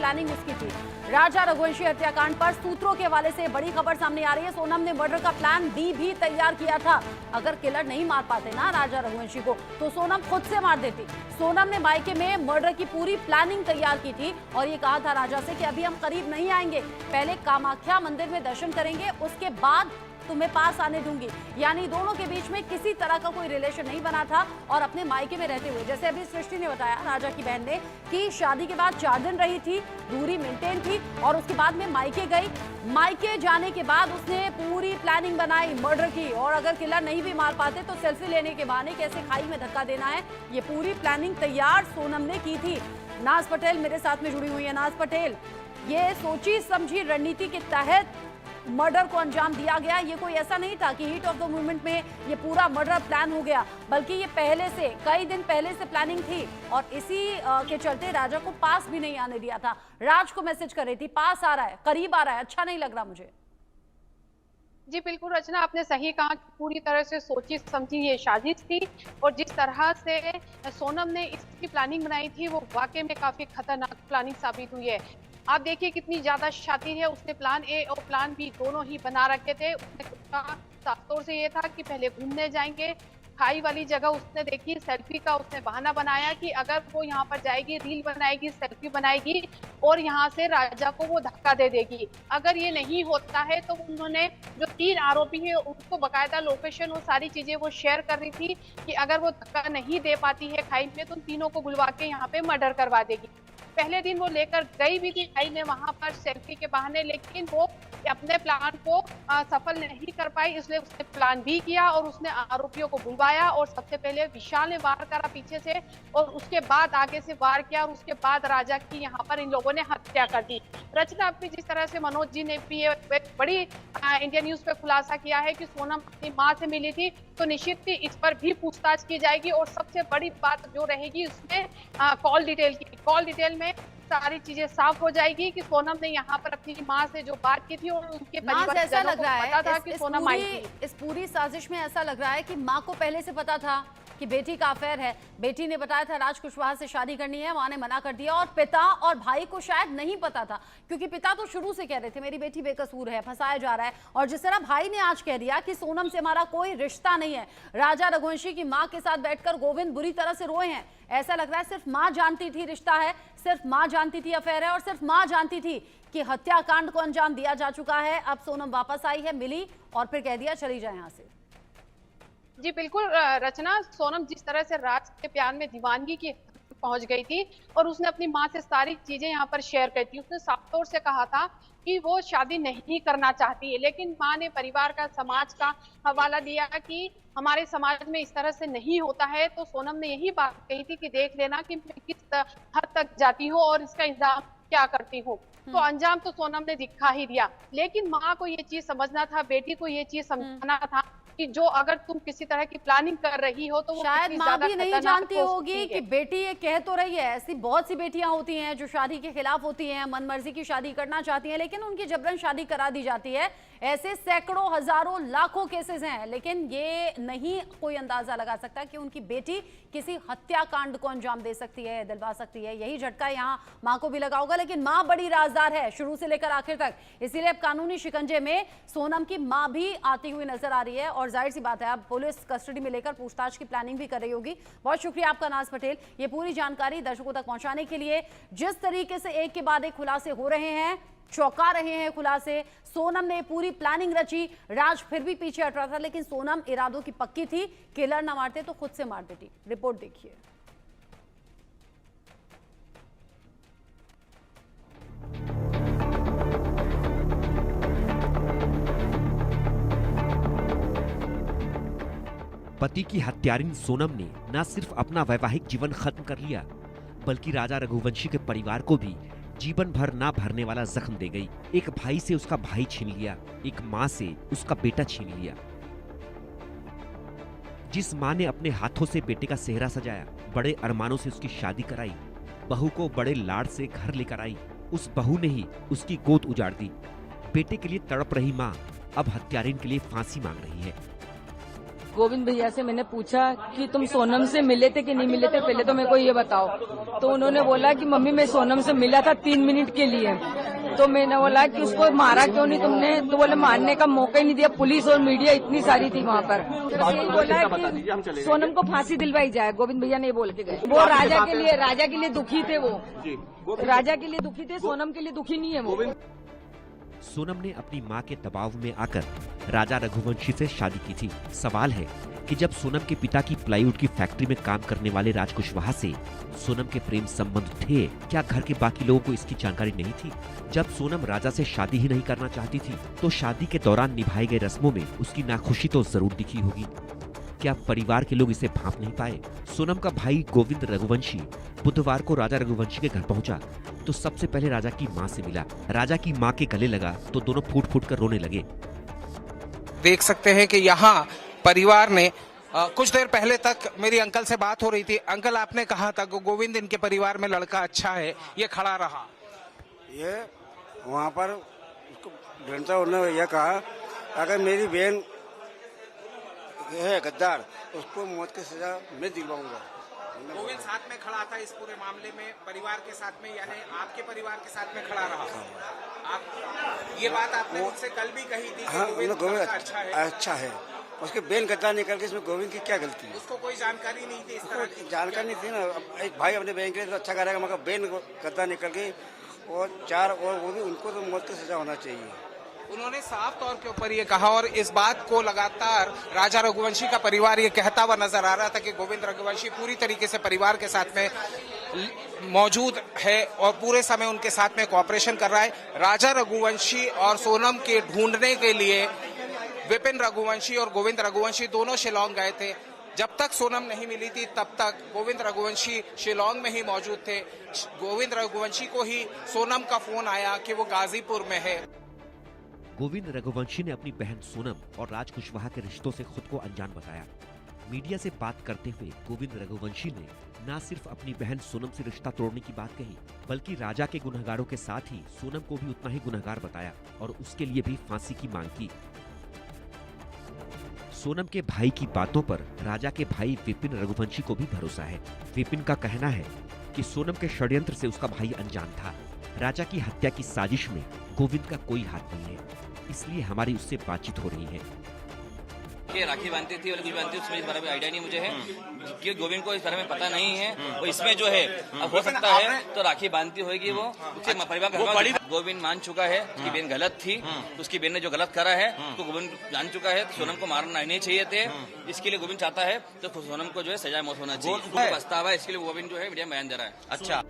Planning उसकी थी। राजा रघुवंशी हत्याकांड पर सूत्रों के हवाले से बड़ी खबर सामने आ रही है। सोनम ने मर्डर का प्लान बी भी तैयार किया था। अगर किलर नहीं मार पाते ना राजा रघुवंशी को, तो सोनम खुद से मार देती। सोनम ने मायके में मर्डर की पूरी प्लानिंग तैयार की थी और ये कहा था राजा से कि अभी हम करीब नहीं आएंगे, पहले कामाख्या मंदिर में दर्शन करेंगे, उसके बाद तुम्हें पास आने दूंगी। यानी दोनों के बीच में किसी तरह का कोई रिलेशन नहीं बना था और अपने मायके में रहते हुए, जैसे अभी सृष्टि ने बताया राजा की बहन ने, कि शादी के बाद 4 दिन रही थी, दूरी मेंटेन थी और उसके बाद में मायके गई। मायके जाने के बाद उसने पूरी प्लानिंग बनाई मर्डर की, और अगर किलर नहीं भी मार पाते तो सेल्फी लेने के बहाने कैसे खाई में धक्का देना है, ये पूरी प्लानिंग तैयार सोनम ने की थी। नाज पटेल मेरे साथ में जुड़ी हुई है। नाज पटेल, ये सोची समझी रणनीति के तहत मर्डर को अंजाम दिया गया। ये कोई ऐसा नहीं था कि हीट ऑफ द मूवमेंट में ये पूरा मर्डर प्लान हो गया, बल्कि ये पहले से, कई दिन पहले से प्लानिंग थी और इसी के चलते राजा को पास भी नहीं आने दिया था। राज को मैसेज कर रही थी पास आ रहा है, करीब आ रहा है, अच्छा नहीं लग रहा मुझे। जी बिल्कुल रचना, आपने सही कहा कि पूरी तरह से सोची समझी ये साजिश थी और जिस तरह से सोनम ने इसकी प्लानिंग बनाई थी वो वाकई में काफी खतरनाक प्लानिंग साबित हुई है। आप देखिए कितनी ज्यादा शातिर है, उसने प्लान ए और प्लान बी दोनों ही बना रखे थे। उसका साफ तौर से ये था कि पहले घूमने जाएंगे, खाई वाली जगह उसने देखी, सेल्फी का उसने बहाना बनाया कि अगर वो यहाँ पर जाएगी, रील बनाएगी, सेल्फी बनाएगी और यहाँ से राजा को वो धक्का दे देगी। अगर ये नहीं होता है तो उन्होंने जो 3 आरोपी है उनको बकायदा लोकेशन और सारी चीजें वो शेयर कर रही थी कि अगर वो धक्का नहीं दे पाती है खाई में तो उन तीनों को बुलवा के यहाँ पे मर्डर करवा देगी। पहले दिन वो लेकर गई भी थी खाई में वहां पर सेल्फी के बहाने, लेकिन वो अपने प्लान को सफल नहीं कर पाई, इसलिए उसने प्लान बी किया और उसने आरोपियों को बुलवाया और सबसे पहले विशाल ने वार करा पीछे से और उसके बाद आगे से वार किया और उसके बाद राजा की यहाँ पर इन लोगों ने हत्या कर दी। रचना, अभी जिस तरह से मनोज जी ने भी एक बड़ी इंडिया न्यूज पे खुलासा किया है कि सोनम अपनी माँ से मिली थी, तो निश्चित ही इस पर भी पूछताछ की जाएगी और सबसे बड़ी बात जो रहेगी उसमें कॉल डिटेल की। कॉल डिटेल में सारी चीजें साफ हो जाएगी कि सोनम ने यहाँ पर अपनी माँ से जो बात की थी और उनके परिवारजनों को पता था कि सोनम आई थी। इस पूरी साजिश में ऐसा लग रहा है कि माँ को पहले से पता था कि बेटी का अफेयर है। बेटी ने बताया था राज कुशवाहा से शादी करनी है, मां ने मना कर दिया और पिता और भाई को शायद नहीं पता था, क्योंकि पिता तो शुरू से कह रहे थे मेरी बेटी बेकसूर है, फंसाया जा रहा है। और जिस तरह भाई ने आज कह दिया कि सोनम से हमारा कोई रिश्ता नहीं है, राजा रघुवंशी की मां के साथ बैठकर गोविंद बुरी तरह से रोए हैं। ऐसा लग रहा है सिर्फ मां जानती थी रिश्ता है, सिर्फ मां जानती थी अफेयर है और सिर्फ मां जानती थी कि हत्याकांड को अंजाम दिया जा चुका है। अब सोनम वापस आई है, मिली और फिर कह दिया चली जाए यहां से। जी बिल्कुल रचना, सोनम जिस तरह से राज के प्यार में दीवानगी की पहुंच गई थी और उसने अपनी माँ से सारी चीजें यहाँ पर शेयर की थी। उसने साफ तौर से कहा था कि वो शादी नहीं करना चाहती है, लेकिन माँ ने परिवार का, समाज का हवाला दिया कि हमारे समाज में इस तरह से नहीं होता है। तो सोनम ने यही बात कही थी कि देख लेना कि मैं किस हद तक जाती हूँ और इसका इंतजाम क्या करती हूँ। तो अंजाम तो सोनम ने दिखा ही दिया, लेकिन माँ को ये चीज समझना था, बेटी को ये चीज समझना था कि जो अगर तुम किसी तरह की प्लानिंग कर रही हो तो वो शायद माँ भी नहीं जानती होगी कि बेटी ये कह तो रही है। ऐसी बहुत सी बेटियां होती हैं जो शादी के खिलाफ होती हैं, मनमर्जी की शादी करना चाहती हैं, लेकिन उनकी जबरन शादी करा दी जाती है। ऐसे सैकड़ों, हजारों, लाखों केसेस हैं, लेकिन ये नहीं कोई अंदाजा लगा सकता कि उनकी बेटी किसी हत्याकांड को अंजाम दे सकती है, दिलवा सकती है। यही झटका यहाँ माँ को भी लगा होगा, लेकिन माँ बड़ी राजदार है शुरू से लेकर आखिर तक, इसीलिए अब कानूनी शिकंजे में सोनम की माँ भी आती हुई नजर आ रही है और जाहिर सी बात है अब पुलिस कस्टडी में लेकर पूछताछ की प्लानिंग भी कर रही होगी। बहुत शुक्रिया आपका नाज पटेल, ये पूरी जानकारी दर्शकों तक पहुंचाने के लिए। जिस तरीके से एक के बाद एक खुलासे हो रहे हैं, चौंका रहे हैं खुलासे। सोनम ने पूरी प्लानिंग रची, राज फिर भी पीछे हट रहा था, लेकिन सोनम इरादों की पक्की थी, किलर ना मारते तो खुद से मार देती। रिपोर्ट देखिए। पति की हत्यारिन सोनम ने न सिर्फ अपना वैवाहिक जीवन खत्म कर लिया, बल्कि राजा रघुवंशी के परिवार को भी जीवन भर ना भरने वाला जख्म दे गई। एक भाई से उसका भाई छीन लिया, एक माँ से उसका बेटा छीन लिया। जिस माँ ने अपने हाथों से बेटे का सेहरा सजाया, बड़े अरमानों से उसकी शादी कराई, बहू को बड़े लाड से घर लेकर आई, उस बहू ने ही उसकी गोद उजाड़ दी। बेटे के लिए तड़प रही माँ अब हत्यारिन के लिए फांसी मांग रही है। गोविंद भैया से मैंने पूछा कि तुम सोनम से मिले थे कि नहीं मिले थे, पहले तो मेरे को ये बताओ। तो उन्होंने बोला कि मम्मी मैं सोनम से मिला था 3 मिनट के लिए। तो मैंने बोला कि उसको मारा क्यों नहीं तुमने? तो बोले मारने का मौका ही नहीं दिया, पुलिस और मीडिया इतनी सारी थी वहाँ पर। तो यही बोला कि सोनम को फांसी दिलवाई जाए। गोविंद भैया ने बोल के गए। वो राजा के लिए दुखी थे, वो राजा के लिए दुखी थे, सोनम के लिए दुखी नहीं है वो। सोनम ने अपनी मां के दबाव में आकर राजा रघुवंशी से शादी की थी। सवाल है कि जब सोनम के पिता की प्लाईवुड की फैक्ट्री में काम करने वाले राज कुशवाहा से सोनम के प्रेम संबंध थे, क्या घर के बाकी लोगों को इसकी जानकारी नहीं थी? जब सोनम राजा से शादी ही नहीं करना चाहती थी, तो शादी के दौरान निभाई गई रस्मों में उसकी नाखुशी तो जरूर दिखी होगी। क्या परिवार के लोग इसे भांप नहीं पाए? सोनम का भाई गोविंद रघुवंशी बुधवार को राजा रघुवंशी के घर पहुंचा तो सबसे पहले राजा की मां से मिला। राजा की मां के गले लगा तो दोनों फूट फूट कर रोने लगे। देख सकते हैं कि यहाँ परिवार ने कुछ देर पहले तक मेरी अंकल से बात हो रही थी। अंकल, आपने कहा था कि गोविंद इनके परिवार में लड़का अच्छा है, ये खड़ा रहा। ये वहाँ पर उसको ढूंढता उन्होंने यह कहा अगर मेरी बहन है गद्दार, उसको मौत की सजा मैं दिलवाऊंगा। गोविंद साथ में खड़ा था इस पूरे मामले में, परिवार के साथ में, यानी आपके परिवार के साथ में खड़ा रहा। आप ये बात आपने मुझसे कल भी कही थी कि हाँ, गोविंद अच्छा है। उसके बेन गद्दार निकल के, इसमें गोविंद की क्या गलती है? उसको कोई जानकारी नहीं थी, इस तरह की जानकारी नहीं थी ना। एक भाई अपने बहन के लिए तो अच्छा करेगा, मगर बेन गद्दार निकल गई और 4 और वो भी, उनको तो मौत की सजा होना चाहिए। उन्होंने साफ तौर के ऊपर ये कहा और इस बात को लगातार राजा रघुवंशी का परिवार ये कहता हुआ नजर आ रहा था कि गोविंद रघुवंशी पूरी तरीके से परिवार के साथ में मौजूद है और पूरे समय उनके साथ में कोऑपरेशन कर रहा है। राजा रघुवंशी और सोनम के ढूंढने के लिए विपिन रघुवंशी और गोविंद रघुवंशी दोनों शिलांग गए थे। जब तक सोनम नहीं मिली थी तब तक गोविंद रघुवंशी शिलांग में ही मौजूद थे। गोविंद रघुवंशी को ही सोनम का फोन आया कि वो गाजीपुर में है। गोविंद रघुवंशी ने अपनी बहन सोनम और राज कुशवाहा के रिश्तों से खुद को अनजान बताया। मीडिया से बात करते हुए गोविंद रघुवंशी ने न सिर्फ अपनी बहन सोनम से रिश्ता तोड़ने की बात कही, बल्कि राजा के गुनहगारों के साथ ही सोनम को भी उतना ही गुनहगार बताया और उसके लिए भी फांसी की मांग की। सोनम के भाई की बातों पर राजा के भाई विपिन रघुवंशी को भी भरोसा है। विपिन का कहना है कि सोनम के षड्यंत्र से उसका भाई अनजान था। राजा की हत्या की साजिश में गोविंद का कोई हाथ नहीं है, इसलिए हमारी उससे बातचीत हो रही है। कि राखी बांधती थी और कुछ बांधती थी, उसमें इस बारे में आइडिया नहीं मुझे है कि गोविंद को इस बारे में पता नहीं है। वो इसमें जो है अब हो सकता है तो राखी बांधती होगी वो उसके परिवार का। गोविंद मान चुका है कि बहन गलत थी, उसकी बहन ने जो गलत करा है तो गोविंद जान चुका है। सोनम को मारना नहीं चाहिए थे, इसके लिए गोविंद चाहता है तो सोनम को जो है सजा मौत होना चाहिए। पछतावा है, इसके लिए गोविंद जो है मीडिया में बयान दे रहा है। अच्छा,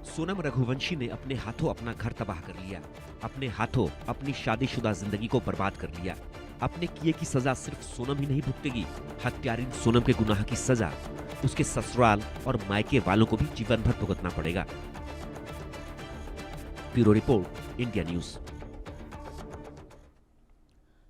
सोनम रघुवंशी ने अपने हाथों अपना घर तबाह कर लिया, अपने हाथों अपनी शादीशुदा जिंदगी को बर्बाद कर लिया। अपने किए की सजा सिर्फ सोनम ही नहीं भुगतेगी, हत्यारिन सोनम के गुनाह की सजा उसके ससुराल और मायके वालों को भी जीवन भर भुगतना पड़ेगा। Bureau report, India news.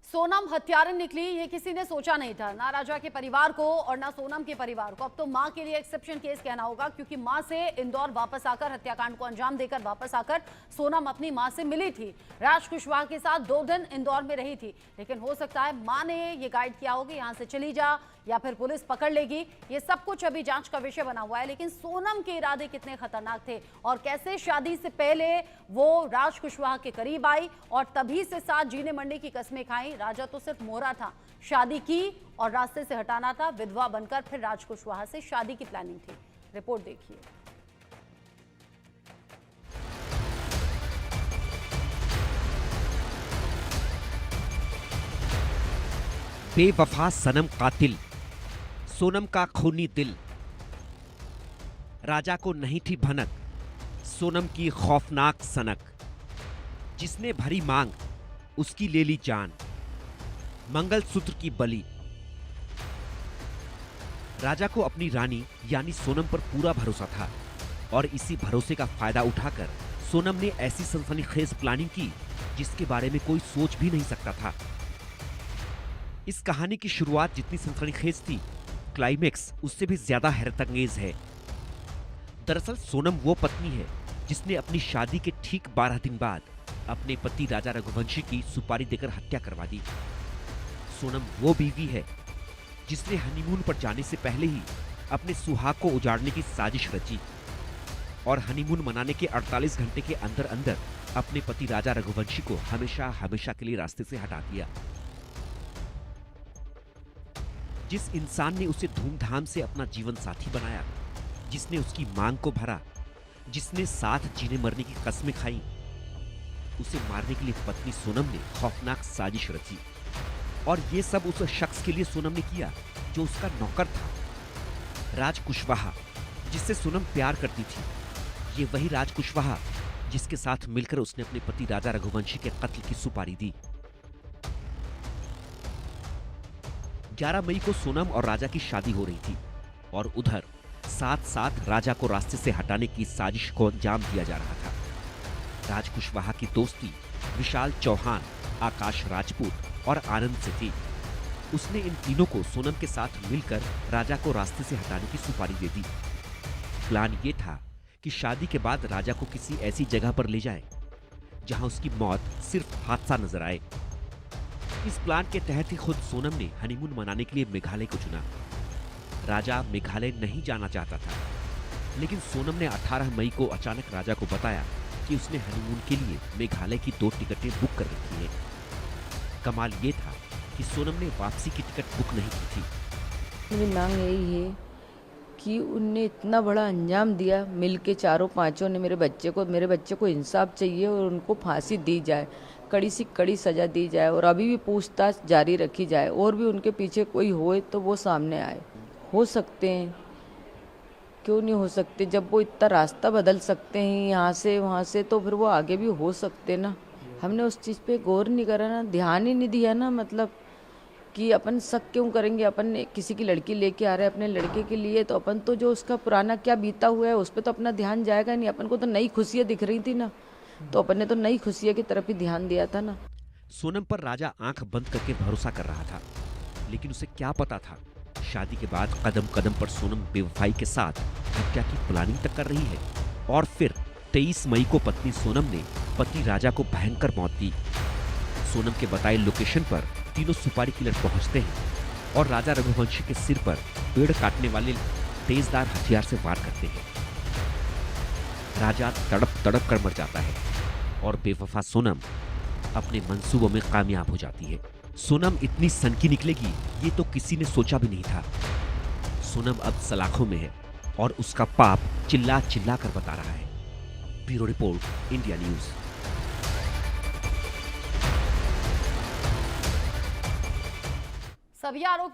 Sonam हत्यारिन निकली ये किसी ने सोचा नहीं था, ना राजा के परिवार को और ना सोनम के परिवार को। अब तो मां के लिए एक्सेप्शन केस कहना होगा, क्योंकि मां से इंदौर वापस आकर हत्याकांड को अंजाम देकर वापस आकर सोनम अपनी मां से मिली थी। राज कुशवाहा के साथ 2 दिन इंदौर में रही थी, लेकिन हो सकता है मां ने ये गाइड किया होगा यहां से चली जा या फिर पुलिस पकड़ लेगी। ये सब कुछ अभी जांच का विषय बना हुआ है। लेकिन सोनम के इरादे कितने खतरनाक थे और कैसे शादी से पहले वो राज कुशवाहा के करीब आई और तभी से साथ जीने मरने की कस्में खाई। राजा तो सिर्फ मोहरा था, शादी की और रास्ते से हटाना था। विधवा बनकर फिर राज कुशवाहा से शादी की प्लानिंग थी। रिपोर्ट देखिए। बेवफा सनम कातिल, सोनम का खूनी दिल। राजा को नहीं थी भनक, सोनम की खौफनाक सनक। जिसने भरी मांग उसकी ले ली जान, मंगलसूत्र की बलि। राजा को अपनी रानी यानी सोनम पर पूरा भरोसा था और इसी भरोसे का फायदा उठाकर सोनम ने ऐसी सनसनीखेज प्लानिंग की जिसके बारे में कोई सोच भी नहीं सकता था। इस कहानी की शुरुआत जितनी सनसनीखेज थी, क्लाइमेक्स उससे भी ज्यादा हैरतअंगेज है। दरअसल सोनम वो पत्नी है जिसने अपनी शादी के ठीक 12 दिन बाद अपने पति राजा रघुवंशी की सुपारी देकर हत्या करवा दी। सोनम वो बीवी है जिसने हनीमून पर जाने से पहले ही अपने सुहाग को उजाड़ने की साजिश रची और हनीमून मनाने के 48 घंटे के अंदर अंदर अपने पति राजा रघुवंशी को हमेशा हमेशा के लिए रास्ते से हटा दिया। जिस इंसान ने उसे धूमधाम से अपना जीवन साथी बनाया, जिसने उसकी मांग को भरा, जिसने साथ जीने मरने की कस्में खाई, उसे मारने के लिए पत्नी सोनम ने खौफनाक साजिश रची। और ये सब उस शख्स के लिए सोनम ने किया जो उसका नौकर था, राज कुशवाहा, जिससे सोनम प्यार करती थी। ये वही राज कुशवाहा जिसके साथ मिलकर उसने अपने पति राजा रघुवंशी के कत्ल की सुपारी दी। 11 मई को सोनम और राजा की शादी हो रही थी और उधर साथ साथ राजा को रास्ते से हटाने की साजिश को अंजाम दिया जा रहा था। राज कुशवाहा की दोस्ती विशाल चौहान, आकाश राजपूत और आनंद से थी। उसने इन तीनों को सोनम के साथ मिलकर राजा को रास्ते से हटाने की सुपारी दे दी। प्लान ये था कि शादी के बाद राजा को किसी ऐसी जगह पर ले जाए जहां उसकी मौत सिर्फ हादसा नजर आए। इस प्लान के तहत ही खुद सोनम ने हनीमून मनाने के लिए मेघालय को चुना। राजा मेघालय नहीं जाना चाहता था, लेकिन सोनम ने 18 मई को अचानक राजा को बताया कि उसने हनीमून के लिए मेघालय की 2 टिकटें बुक कर रखी हैं। कमाल ये था कि सोनम ने वापसी की टिकट बुक नहीं की थी। मेरी मांग यही है कि उनने इतना बड़ा अंजाम दिया, मिलके चारों पांचों ने मेरे बच्चे को इंसाफ चाहिए और उनको फांसी दी जाए, कड़ी से कड़ी सजा दी जाए और अभी भी पूछताछ जारी रखी जाए और भी उनके पीछे कोई होए तो वो सामने आए। हो सकते हैं, क्यों नहीं हो सकते? जब वो इतना रास्ता बदल सकते हैं यहाँ से वहाँ से, तो फिर वो आगे भी हो सकते ना। हमने उस चीज़ पे गौर नहीं करा ना, ध्यान ही नहीं दिया ना। मतलब कि अपन शक क्यों करेंगे? अपन किसी की लड़की लेके आ रहे हैं अपने लड़के के लिए, तो अपन तो जो उसका पुराना क्या बीता हुआ है उस पर तो अपना ध्यान जाएगा नहीं। अपन को तो नई खुशियाँ दिख रही थी ना, तो अपन ने तो नई खुशियाँ की तरफ ही ध्यान दिया था ना। सोनम पर राजा आंख बंद करके भरोसा कर रहा था, लेकिन उसे क्या पता था शादी के बाद कदम कदम पर सोनम बेवफाई के साथ हत्या की प्लानिंग तक कर रही है। और फिर 23 मई को पत्नी सोनम ने पति राजा को भयंकर मौत दी। सोनम के बताए लोकेशन पर तीनों सुपारी किलर पहुंचते हैं और राजा रघुवंशी के सिर पर पेड़ काटने वाले तेजदार हथियार से वार करते हैं। राजा तड़प तड़प कर मर जाता है और बेवफा सोनम अपने मंसूबों में कामयाब हो जाती है। सोनम इतनी सनकी निकलेगी ये तो किसी ने सोचा भी नहीं था। सोनम अब सलाखों में है और उसका पाप चिल्ला चिल्ला कर बता रहा है। Bureau report, India news. सभी आरोपियों